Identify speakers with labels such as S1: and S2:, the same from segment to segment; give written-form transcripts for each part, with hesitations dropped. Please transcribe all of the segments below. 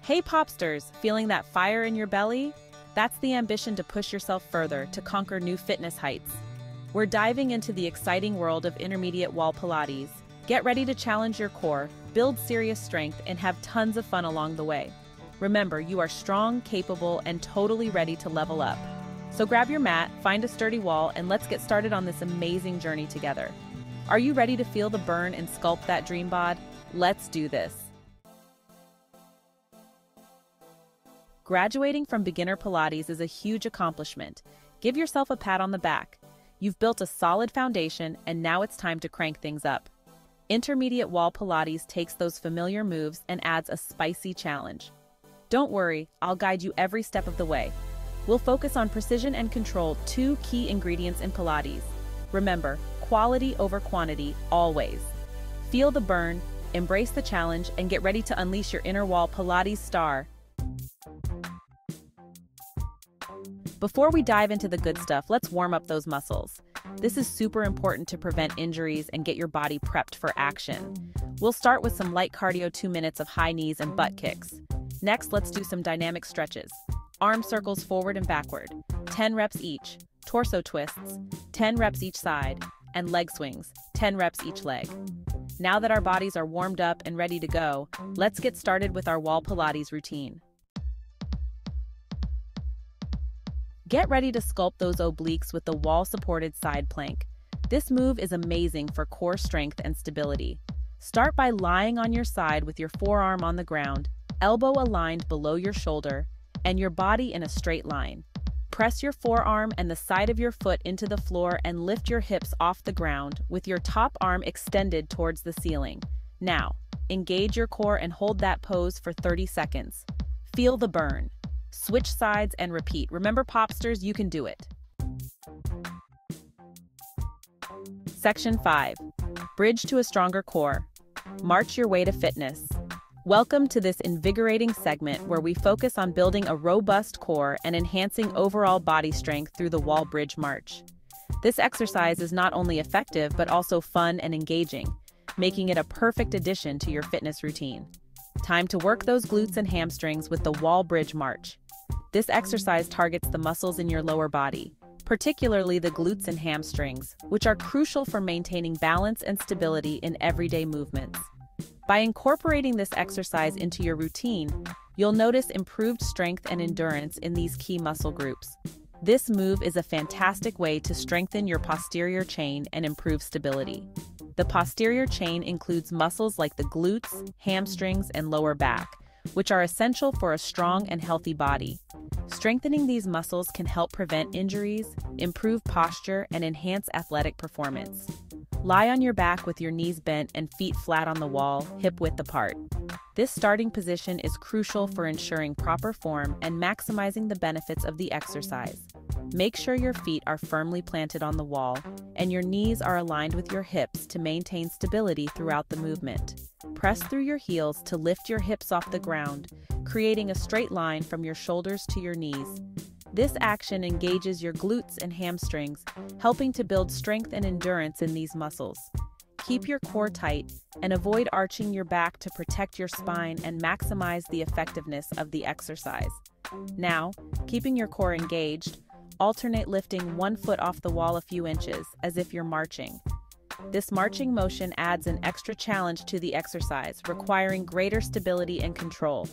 S1: Hey Popsters, feeling that fire in your belly? That's the ambition to push yourself further, to conquer new fitness heights. We're diving into the exciting world of intermediate wall Pilates. Get ready to challenge your core, build serious strength, and have tons of fun along the way. Remember, you are strong, capable, and totally ready to level up. So grab your mat, find a sturdy wall, and let's get started on this amazing journey together. Are you ready to feel the burn and sculpt that dream bod? Let's do this. Graduating from beginner Pilates is a huge accomplishment. Give yourself a pat on the back. You've built a solid foundation, and now it's time to crank things up. Intermediate wall Pilates takes those familiar moves and adds a spicy challenge. Don't worry, I'll guide you every step of the way. We'll focus on precision and control, two key ingredients in Pilates. Remember, quality over quantity, always. Feel the burn, embrace the challenge, and get ready to unleash your inner wall Pilates star. Before we dive into the good stuff, let's warm up those muscles. This is super important to prevent injuries and get your body prepped for action. We'll start with some light cardio, 2 minutes of high knees and butt kicks. Next, let's do some dynamic stretches. Arm circles forward and backward, 10 reps each. Torso twists, 10 reps each side. And leg swings, 10 reps each leg. Now that our bodies are warmed up and ready to go, let's get started with our wall Pilates routine. Get ready to sculpt those obliques with the wall-supported side plank. This move is amazing for core strength and stability. Start by lying on your side with your forearm on the ground, elbow aligned below your shoulder, and your body in a straight line. Press your forearm and the side of your foot into the floor and lift your hips off the ground with your top arm extended towards the ceiling. Now, engage your core and hold that pose for 30 seconds. Feel the burn. Switch sides and repeat. Remember, Popsters, you can do it. Section 5. Bridge to a stronger core. March your way to fitness. Welcome to this invigorating segment where we focus on building a robust core and enhancing overall body strength through the wall bridge march. This exercise is not only effective but also fun and engaging, making it a perfect addition to your fitness routine. Time to work those glutes and hamstrings with the wall bridge march. This exercise targets the muscles in your lower body, particularly the glutes and hamstrings, which are crucial for maintaining balance and stability in everyday movements. By incorporating this exercise into your routine, you'll notice improved strength and endurance in these key muscle groups. This move is a fantastic way to strengthen your posterior chain and improve stability. The posterior chain includes muscles like the glutes, hamstrings, and lower back, which are essential for a strong and healthy body. Strengthening these muscles can help prevent injuries, improve posture, and enhance athletic performance. Lie on your back with your knees bent and feet flat on the wall, hip-width apart. This starting position is crucial for ensuring proper form and maximizing the benefits of the exercise. Make sure your feet are firmly planted on the wall and your knees are aligned with your hips to maintain stability throughout the movement. Press through your heels to lift your hips off the ground, creating a straight line from your shoulders to your knees. This action engages your glutes and hamstrings, helping to build strength and endurance in these muscles. Keep your core tight and avoid arching your back to protect your spine and maximize the effectiveness of the exercise. Now, keeping your core engaged, alternate lifting one foot off the wall a few inches, as if you're marching. This marching motion adds an extra challenge to the exercise, requiring greater stability and control.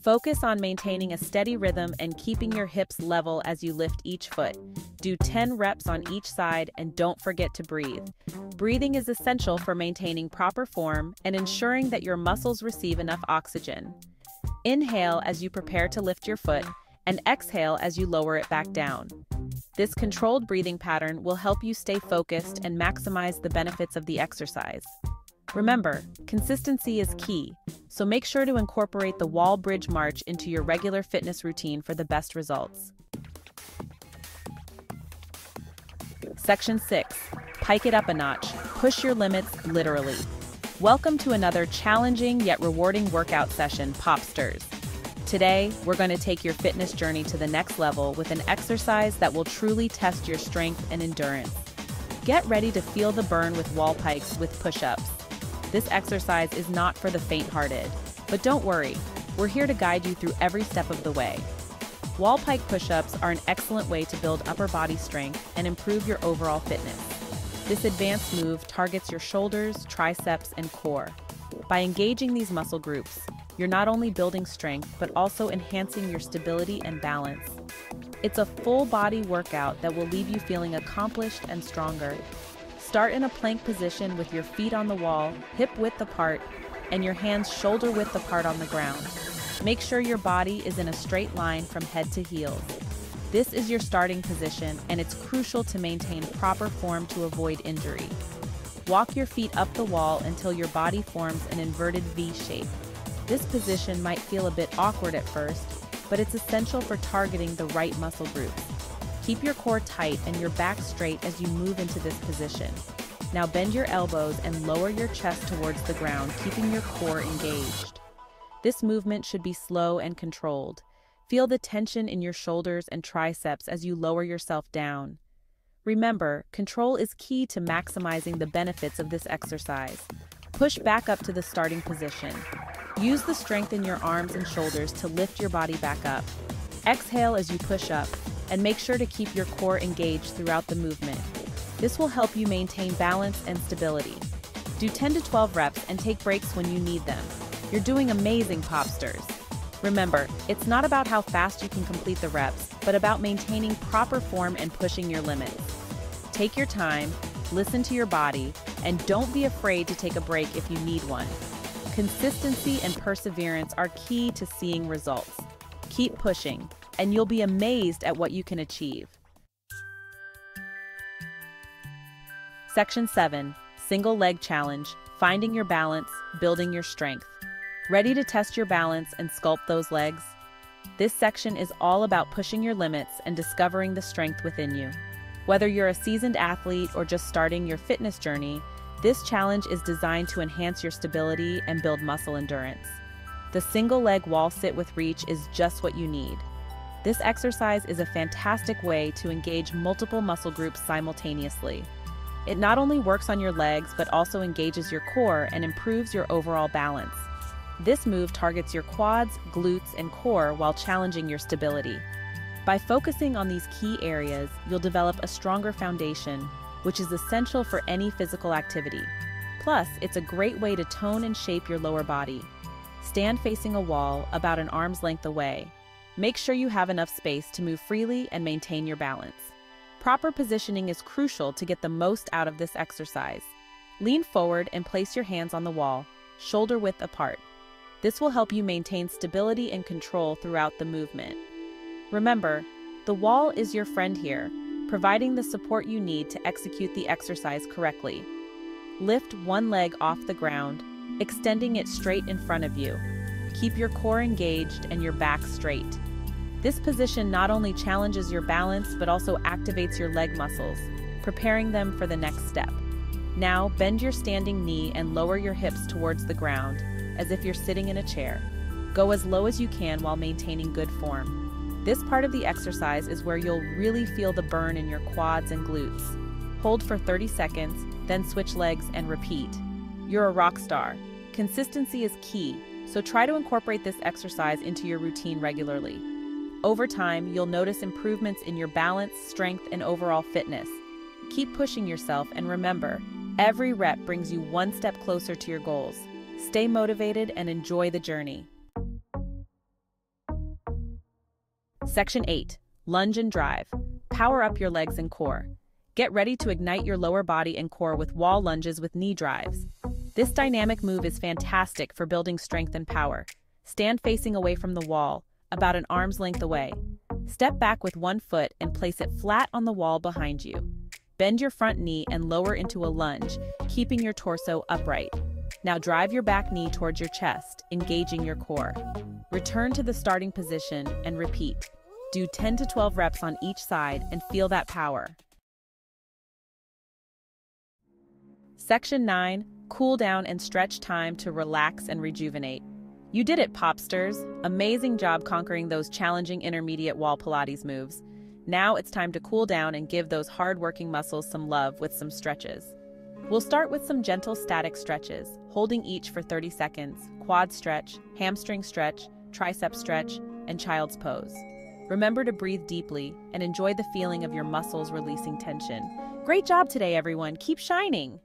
S1: Focus on maintaining a steady rhythm and keeping your hips level as you lift each foot. Do 10 reps on each side and don't forget to breathe. Breathing is essential for maintaining proper form and ensuring that your muscles receive enough oxygen. Inhale as you prepare to lift your foot and exhale as you lower it back down. This controlled breathing pattern will help you stay focused and maximize the benefits of the exercise. Remember, consistency is key, so make sure to incorporate the wall bridge march into your regular fitness routine for the best results. Section 6. Pike it up a notch. Push your limits, literally. Welcome to another challenging yet rewarding workout session, Popsters. Today, we're going to take your fitness journey to the next level with an exercise that will truly test your strength and endurance. Get ready to feel the burn with wall pikes with push-ups. This exercise is not for the faint-hearted, but don't worry, We're here to guide you through every step of the way. Wall pike push-ups are an excellent way to build upper body strength and improve your overall fitness. This advanced move targets your shoulders, triceps, and core. By engaging these muscle groups, you're not only building strength, but also enhancing your stability and balance. It's a full-body workout that will leave you feeling accomplished and stronger. Start in a plank position with your feet on the wall, hip-width apart, and your hands shoulder-width apart on the ground. Make sure your body is in a straight line from head to heels. This is your starting position, and it's crucial to maintain proper form to avoid injury. Walk your feet up the wall until your body forms an inverted V shape. This position might feel a bit awkward at first, but it's essential for targeting the right muscle groups. Keep your core tight and your back straight as you move into this position. Now bend your elbows and lower your chest towards the ground, keeping your core engaged. This movement should be slow and controlled. Feel the tension in your shoulders and triceps as you lower yourself down. Remember, control is key to maximizing the benefits of this exercise. Push back up to the starting position. Use the strength in your arms and shoulders to lift your body back up. Exhale as you push up, and make sure to keep your core engaged throughout the movement. This will help you maintain balance and stability. Do 10 to 12 reps and take breaks when you need them. You're doing amazing, Popsters. Remember, it's not about how fast you can complete the reps, but about maintaining proper form and pushing your limits. Take your time, listen to your body, and don't be afraid to take a break if you need one. Consistency and perseverance are key to seeing results. Keep pushing, and you'll be amazed at what you can achieve. Section 7, Single Leg Challenge, Finding Your Balance, Building Your Strength. Ready to test your balance and sculpt those legs? This section is all about pushing your limits and discovering the strength within you. Whether you're a seasoned athlete or just starting your fitness journey, this challenge is designed to enhance your stability and build muscle endurance. The single leg wall sit with reach is just what you need. This exercise is a fantastic way to engage multiple muscle groups simultaneously. It not only works on your legs, but also engages your core and improves your overall balance. This move targets your quads, glutes, and core while challenging your stability. By focusing on these key areas, you'll develop a stronger foundation, which is essential for any physical activity. Plus, it's a great way to tone and shape your lower body. Stand facing a wall about an arm's length away. Make sure you have enough space to move freely and maintain your balance. Proper positioning is crucial to get the most out of this exercise. Lean forward and place your hands on the wall, shoulder width apart. This will help you maintain stability and control throughout the movement. Remember, the wall is your friend here, providing the support you need to execute the exercise correctly. Lift one leg off the ground, extending it straight in front of you. Keep your core engaged and your back straight. This position not only challenges your balance, but also activates your leg muscles, preparing them for the next step. Now, bend your standing knee and lower your hips towards the ground, as if you're sitting in a chair. Go as low as you can while maintaining good form. This part of the exercise is where you'll really feel the burn in your quads and glutes. Hold for 30 seconds, then switch legs and repeat. You're a rock star. Consistency is key, so try to incorporate this exercise into your routine regularly. Over time, you'll notice improvements in your balance, strength, and overall fitness. Keep pushing yourself, and remember, every rep brings you one step closer to your goals. Stay motivated and enjoy the journey. Section 8, Lunge and Drive. Power up your legs and core. Get ready to ignite your lower body and core with wall lunges with knee drives. This dynamic move is fantastic for building strength and power. Stand facing away from the wall, about an arm's length away. Step back with one foot and place it flat on the wall behind you. Bend your front knee and lower into a lunge, keeping your torso upright. Now drive your back knee towards your chest, engaging your core. Return to the starting position and repeat. Do 10 to 12 reps on each side and feel that power. Section 9, Cool down and stretch time to relax and rejuvenate. You did it, Popsters! Amazing job conquering those challenging intermediate wall Pilates moves. Now it's time to cool down and give those hard-working muscles some love with some stretches. We'll start with some gentle static stretches, holding each for 30 seconds. Quad stretch, hamstring stretch, tricep stretch, and child's pose. Remember to breathe deeply and enjoy the feeling of your muscles releasing tension. Great job today, everyone. Keep shining!